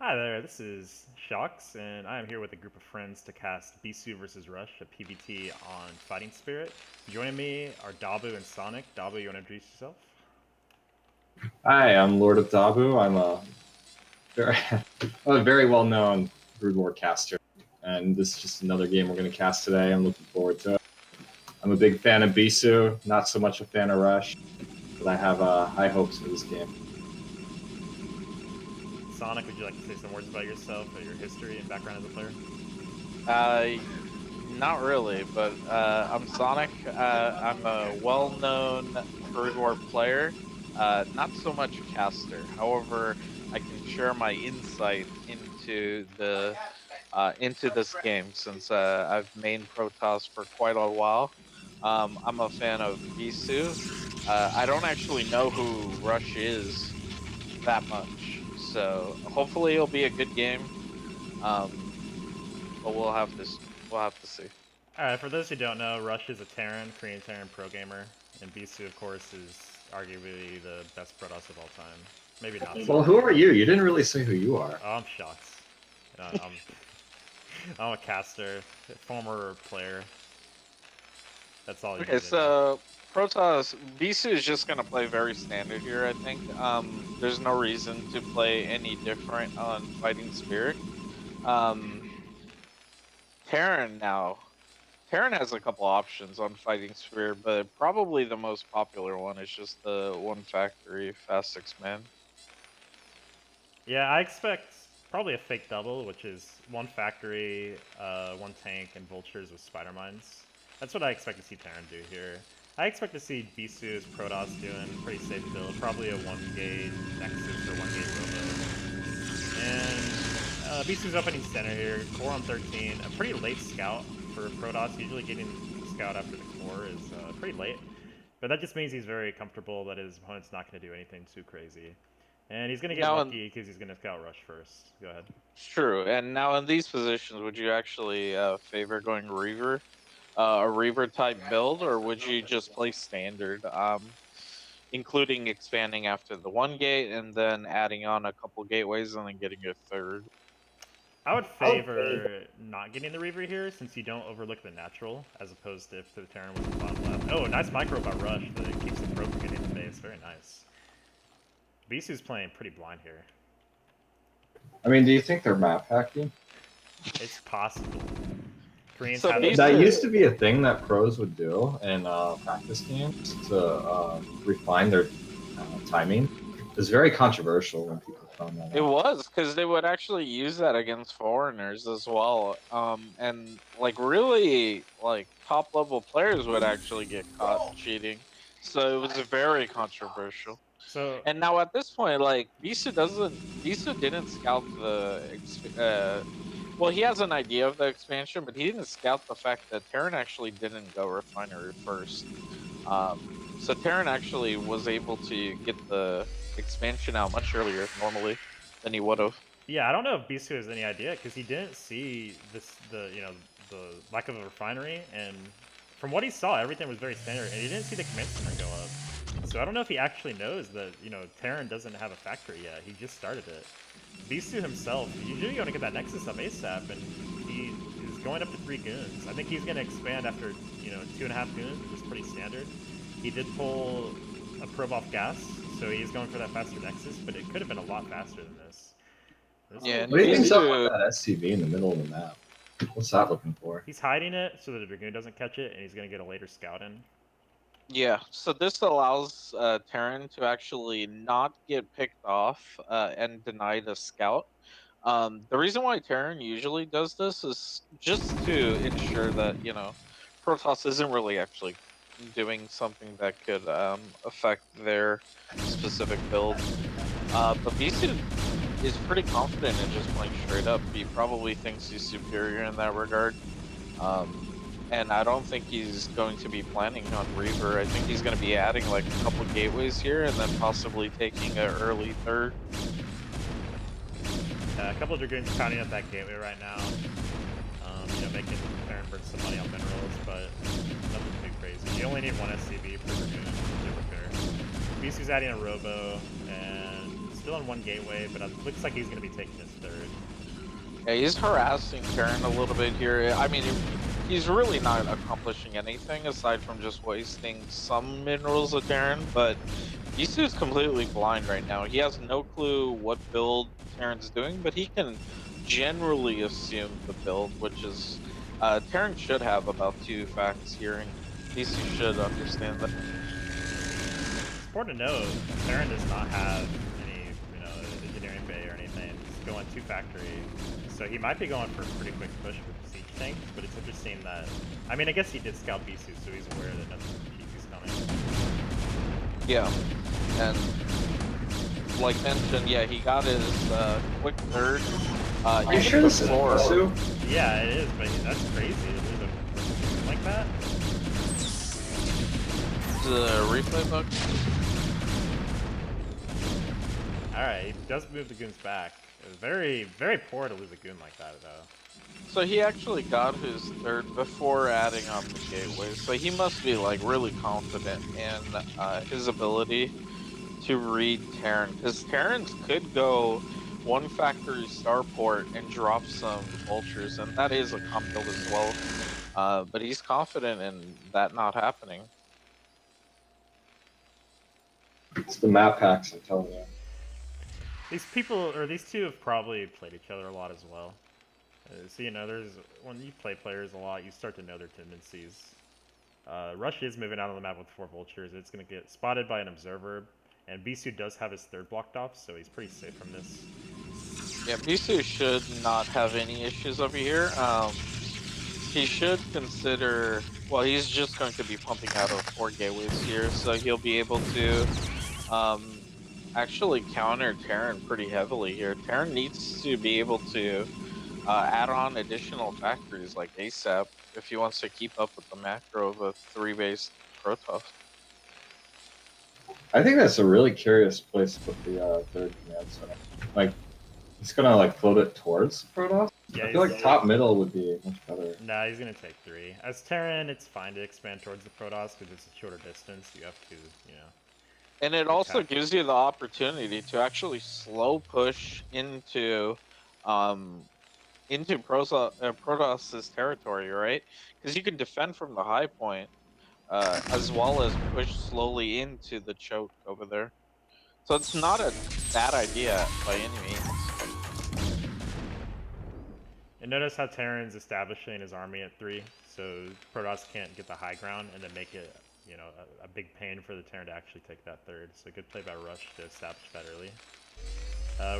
Hi there, this is Shocks, and I am here with a group of friends to cast Bisu vs. Rush, a PvT on Fighting Spirit. Joining me are Dabu and Sonic. Dabu, you want to introduce yourself? Hi, I'm Lord of Dabu. I'm a very, a very well-known Brood War caster, and this is just another game we're going to cast today. I'm looking forward to it. I'm a big fan of Bisu, not so much a fan of Rush, but I have high hopes for this game. Sonic, would you like to say some words about yourself, or your history and background as a player? Not really, but I'm Sonic. I'm a well-known Brood War player, not so much caster. However, I can share my insight into this game since I've mained Protoss for quite a while. I'm a fan of Bisu. I don't actually know who Rush is that much, so hopefully it'll be a good game. But we'll have to see. Alright, for those who don't know, Rush is a Terran, Korean Terran pro gamer, and Bisu, of course, is arguably the best Protoss of all time. Maybe not so. Well, who are you? You didn't really say who you are. Oh, I'm Shocks. I'm a caster, former player. That's all you Okay, need to so Protoss Bisu is just gonna play very standard here. I think there's no reason to play any different on Fighting Spirit. Terran now. Terran has a couple options on Fighting Spirit, but probably the most popular one is just the one factory fast 6-man. Yeah, I expect probably a fake double, which is one factory, one tank, and vultures with spider mines. That's what I expect to see Terran do here. I expect to see Bisu's Protoss doing pretty safe build, probably a 1-gate Nexus or 1-gate Robo. And Bisu's opening center here, core on 13, a pretty late scout for Protoss. Usually getting scout after the core is pretty late, but that just means he's very comfortable that his opponent's not going to do anything too crazy. And he's going to get lucky because he's going to scout rush first. Go ahead. True. And now in these positions, would you actually favor going Reaver, a Reaver type build, or would you just play standard, including expanding after the 1-gate and then adding on a couple gateways and then getting a third? I would favor not getting the Reaver here since you don't overlook the natural, as opposed to if the Terran was in bottom left. Oh, nice micro by Rush that keeps the pro from getting the base. Very nice. Bisu's playing pretty blind here. I mean, do you think they're map hacking? It's possible. Koreans So have That used to be a thing that pros would do in practice games to refine their timing. It's very controversial when people found that It out. was, because they would actually use that against foreigners as well. And like really, like top level players would actually get caught cheating. So it was very controversial. So And now at this point, like Bisu didn't scout well, he has an idea of the expansion, but he didn't scout the fact that Terran actually didn't go refinery first. So Terran actually was able to get the expansion out much earlier normally than he would have. yeah, I don't know if Bisu has any idea because he didn't see the lack of a refinery, and from what he saw, everything was very standard, and he didn't see the command center go up. So I don't know if he actually knows that Terran doesn't have a factory yet. He just started it. Bisu himself, usually you want to get that Nexus up ASAP, and he is going up to 3 goons. I think he's going to expand after 2.5 goons, which is pretty standard. He did pull a probe off gas, so he's going for that faster Nexus, but it could have been a lot faster than this. Yeah, What do you think's up with that SCV in the middle of the map? What's that looking for? He's hiding it so that the Dragoon doesn't catch it, and he's going to get a later scout in. Yeah, so this allows Terran to actually not get picked off and denied a scout. The reason why Terran usually does this is just to ensure that, Protoss isn't really actually doing something that could affect their specific build. But Bisu is pretty confident in just playing straight up. He probably thinks he's superior in that regard. And I don't think he's going to be planning on Reaver. I think he's going to be adding like a couple gateways here and then possibly taking an early third. A couple of Dragoons pounding up that gateway right now. Making Terran burn some money on minerals, but nothing too crazy. You only need 1 SCV per Dragoon, super fair. Bisu's adding a Robo, and still on one gateway, but it looks like he's going to be taking his third. Yeah, he's harassing Terran a little bit here. I mean, he's really not accomplishing anything aside from just wasting some minerals of Terran, but Bisu's completely blind right now. He has no clue what build Terran's doing, but he can generally assume the build, which is Terran should have about 2 facts here, and Bisu should understand that. It's important to note, Terran does not have any, engineering bay or anything. He's going 2 factory, so he might be going for a pretty quick push with siege tanks. But it's interesting that, I mean, I guess he did scout Bisu, so he's aware that nothing is coming. Yeah, and like mentioned, yeah, he got his quick third. Are you sure this is Bisu? Yeah, it is, but that's crazy to lose a like that. The replay book. Alright, he does move the goons back. It was very, very poor to lose a goon like that, though. So he actually got his third before adding on the gateway. So he must be like really confident in his ability to read Terran, because Terrans could go 1 factory starport and drop some vultures, and that is a comp build as well. But he's confident in that not happening. It's the map packs, I'm telling you. These people, or these two, have probably played each other a lot as well. So, when you play players a lot, you start to know their tendencies. Rush is moving out on the map with 4 vultures. It's going to get spotted by an observer, and Bisu does have his third blocked off, so he's pretty safe from this. Yeah, Bisu should not have any issues over here. He should consider, well, he's just going to be pumping out of 4 gateways here, so he'll be able to actually counter Terran pretty heavily here. Terran needs to be able to add on additional factories like ASAP if he wants to keep up with the macro of a 3-based Protoss. I think that's a really curious place to put the third command center. Like, he's gonna like float it towards Protoss? Yeah, I feel like top middle would be much better. Nah, he's going to take 3. As Terran, it's fine to expand towards the Protoss because it's a shorter distance. You have to, And it also gives you the opportunity to actually slow push into Protoss's territory, right? Because you can defend from the high point, as well as push slowly into the choke over there. So it's not a bad idea by any means. And notice how Terran's establishing his army at 3, so Protoss can't get the high ground and then make it, a big pain for the Terran to actually take that third. So good play by Rush to establish that early.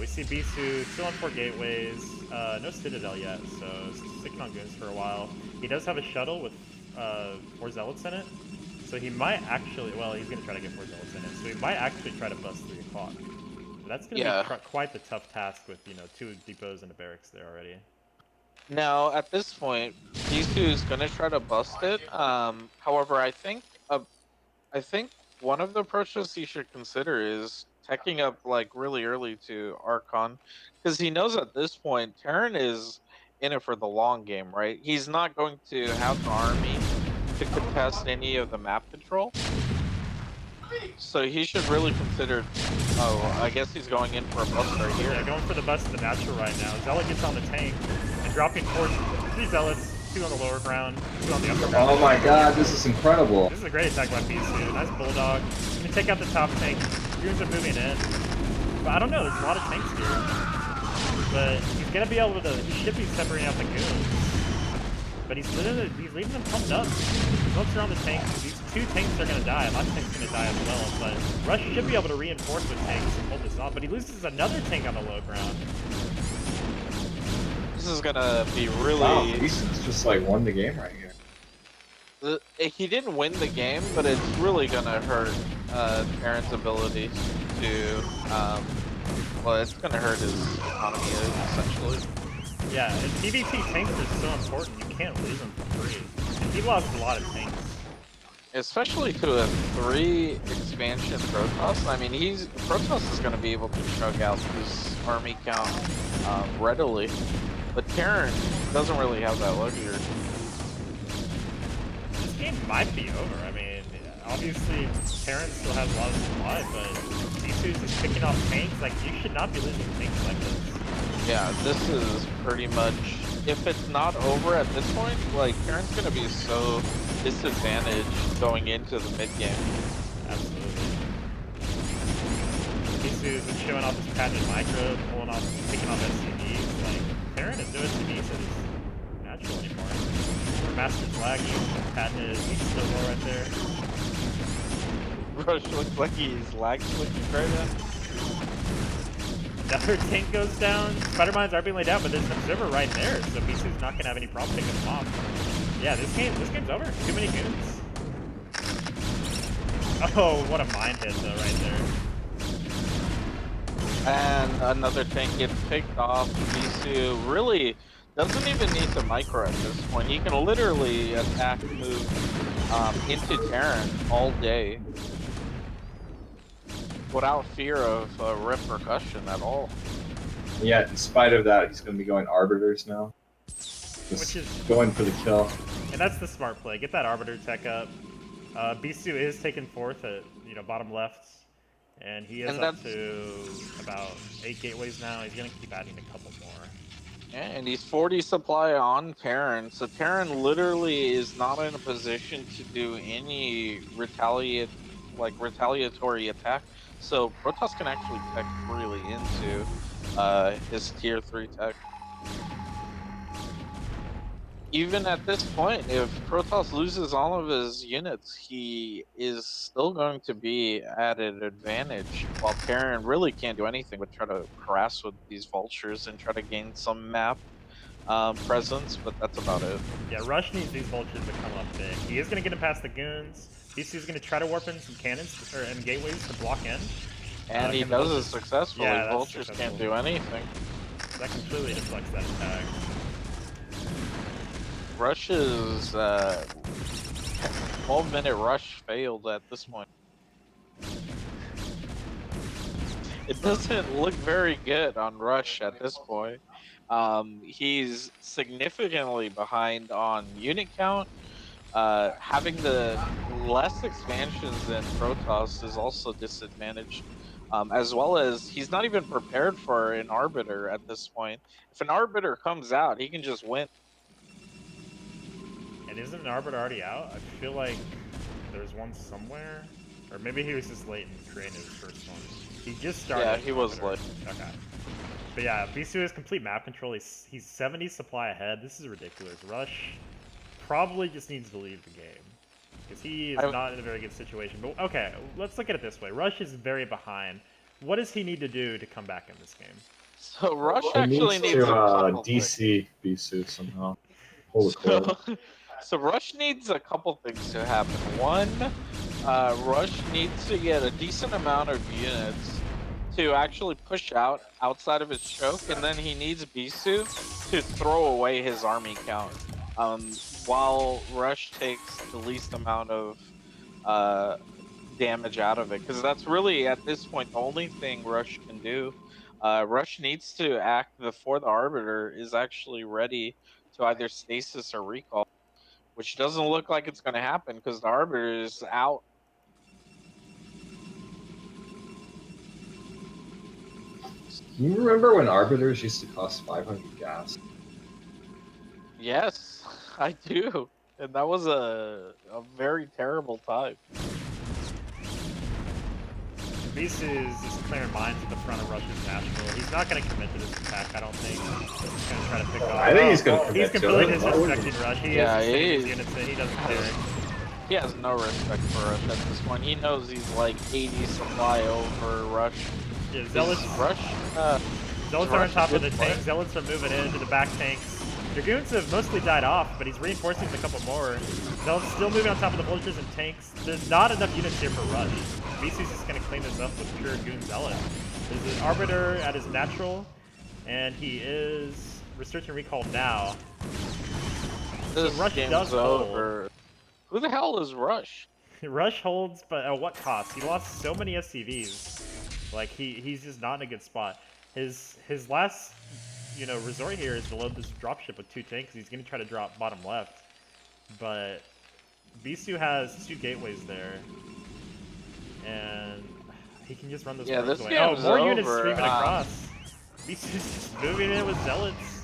We see Bisu still on 4 gateways, no Citadel yet, so sticking on goons for a while. He does have a shuttle with 4 zealots in it, so he might actually, well, he's going to try to get 4 zealots in it, so he might actually try to bust 3 o'clock. So that's going to be quite the tough task with, 2 depots and a barracks there already. Now, at this point, Bisu is going to try to bust it. However, I think one of the approaches he should consider is teching up like really early to Archon, because he knows at this point Terran is in it for the long game, right? He's not going to have the army to contest any of the map control, so he should really consider. Oh, I guess he's going in for a bust right here. Yeah, going for the bust of the natural right now. Zealot gets on the tank and dropping 3 zealots, 2 on the lower ground, 2 on the upper ground. Oh my god, this is incredible. This is a great attack by Bisu. Nice bulldog. Let me take out the top tank. Goons are moving in. But I don't know, there's a lot of tanks here. But he's gonna be able to, he should be separating out the goons. But he's leaving them pumped up. Folks are on the tank. These 2 tanks are gonna die. My tank's gonna die as well. But Rush should be able to reinforce with tanks and hold this off. But he loses another tank on the low ground. This is gonna be really. Wow, Beason's just like won the game right here. He didn't win the game, but it's really gonna hurt Terran's ability to. Well, it's gonna hurt his economy essentially. Yeah, and PvT tanks are so important. You can't lose them for free. And he lost a lot of tanks. Especially to a 3 expansion Protoss. I mean, Protoss is going to be able to chug out his army count readily, but Terran doesn't really have that luxury. This game might be over. I mean, obviously, Terran still has a lot of supply, but Bisu's just picking off tanks. Like, you should not be losing tanks like this. Yeah, this is pretty much, if it's not over at this point, like, Terran's gonna be so disadvantaged going into the mid game. Absolutely. Bisu's been showing off his patented micro, picking off SCVs. Like, Terran is no SCVs that is natural anymore. Remastered's lagging, patented, he's still low right there. Rush looks like he's lag switching right now. Another tank goes down. Spider mines are being laid down, but there's an observer right there, so Bisu's not gonna have any problem picking them off. Yeah, this game's over. Too many goons. Oh, what a mine hit though right there. And another tank gets picked off. Bisu really doesn't even need to micro at this point. He can literally attack move into Terran all day without fear of repercussion at all. Yet, in spite of that, he's going to be going Arbiters now. Which is going for the kill. And that's the smart play. Get that Arbiter tech up. Bisu is taken fourth at bottom left, and he is up to about 8 gateways now. He's gonna keep adding a couple more. Yeah, and he's 40 supply on Terran, so Terran literally is not in a position to do any retaliatory attack. So Protoss can actually tech really into his tier 3 tech. Even at this point, if Protoss loses all of his units, he is still going to be at an advantage, while Terran really can't do anything but try to harass with these vultures and try to gain some map presence, but that's about it. Yeah, Rush needs these vultures to come up big. He is going to get him past the goons. Bisu's going to try to warp in some cannons and gateways to block in. And he does it successfully. Yeah, vultures can't do anything. That completely deflects that attack. Rush's 12-minute rush failed at this point. It doesn't look very good on Rush at this point. He's significantly behind on unit count. Having the less expansions than Protoss is also disadvantaged. As well as he's not even prepared for an Arbiter at this point. If an Arbiter comes out, he can just win. And isn't an Arbiter already out? I feel like there's one somewhere. Or maybe he was just late in creating his first one. He just started. Yeah, he was late. Okay. But yeah, Bisu has complete map control. He's 70 supply ahead. This is ridiculous. Rush probably just needs to leave the game. Because he is not in a very good situation. But okay, let's look at it this way. Rush is very behind. What does he need to do to come back in this game? So Rush actually needs to DC Bisu somehow. So Rush needs a couple things to happen. One, Rush needs to get a decent amount of units to actually push outside of his choke, and then he needs Bisu to throw away his army count. While Rush takes the least amount of damage out of it, because that's really at this point the only thing Rush can do. Rush needs to act before the Arbiter is actually ready to either stasis or recall, which doesn't look like it's going to happen because the Arbiter is out. You remember when Arbiters used to cost 500 gas? Yes, I do. And that was a very terrible time. Bisu is just clearing mines at the front of Rush's national. He's not going to commit to this attack, I don't think. He's going to try to pick off. I think he's going to commit to it. He's completely disrespecting Rush. He is his units in. He doesn't care. He has no respect for Rush at this point. He knows he's like 80 supply over Rush. Yeah, Zealots are on top of the tank. Zealots are moving into the back tanks. Dragoons have mostly died off, but he's reinforcing a couple more. Zealots still moving on top of the vultures and tanks. There's not enough units here for Rush. Bisu's just going to clean this up with pure Goon Zealot. There's an Arbiter at his natural, and he is researching recall now. So Rush does hold. Who the hell is Rush? Rush holds, but at what cost? He lost so many SCVs. Like, he's just not in a good spot. His last, resort here is to load this dropship with 2 tanks. He's going to try to drop bottom left. But Bisu has 2 gateways there, and he can just run those Yeah, probes this away. Oh, game's more units over. streaming across. Bisu's just moving in with zealots.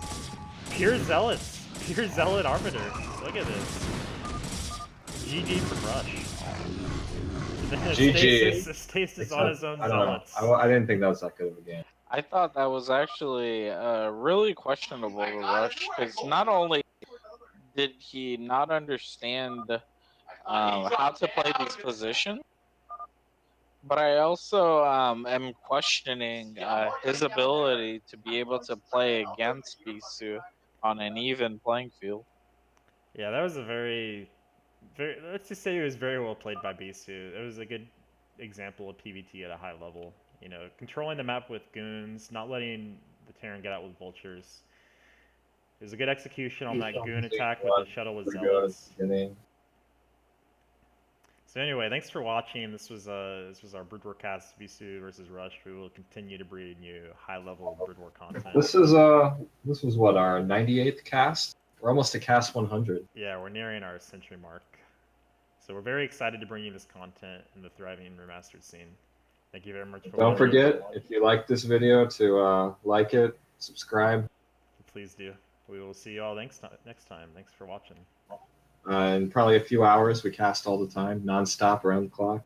Pure zealots. Pure zealot arbiter. Look at this. GG from Rush. GG. Stasis on his own I don't know. zealots. I didn't think that was that good of a game. I thought that was actually really questionable to Rush because not only did he not understand how to play these positions, but I also am questioning his ability to be able to play against Bisu on an even playing field. Yeah, that was a very, let's just say it was very well played by Bisu. It was a good example of PvT at a high level. You know, controlling the map with goons, not letting the Terran get out with vultures. It was a good execution on that goon attack with the shuttle with Pretty good at zealots. the beginning. So anyway, thanks for watching. This was our Brood War cast, Bisu versus Rush. We will continue to bring you high level Brood War content. This was what, our 98th cast? We're almost to cast 100. Yeah, we're nearing our century mark. So we're very excited to bring you this content in the thriving remastered scene. Thank you very much for Don't watching. forget, if you like this video, to like it, subscribe, Please do. We will see you all next time. Thanks for watching. in probably a few hours. We cast all the time, non-stop, around the clock.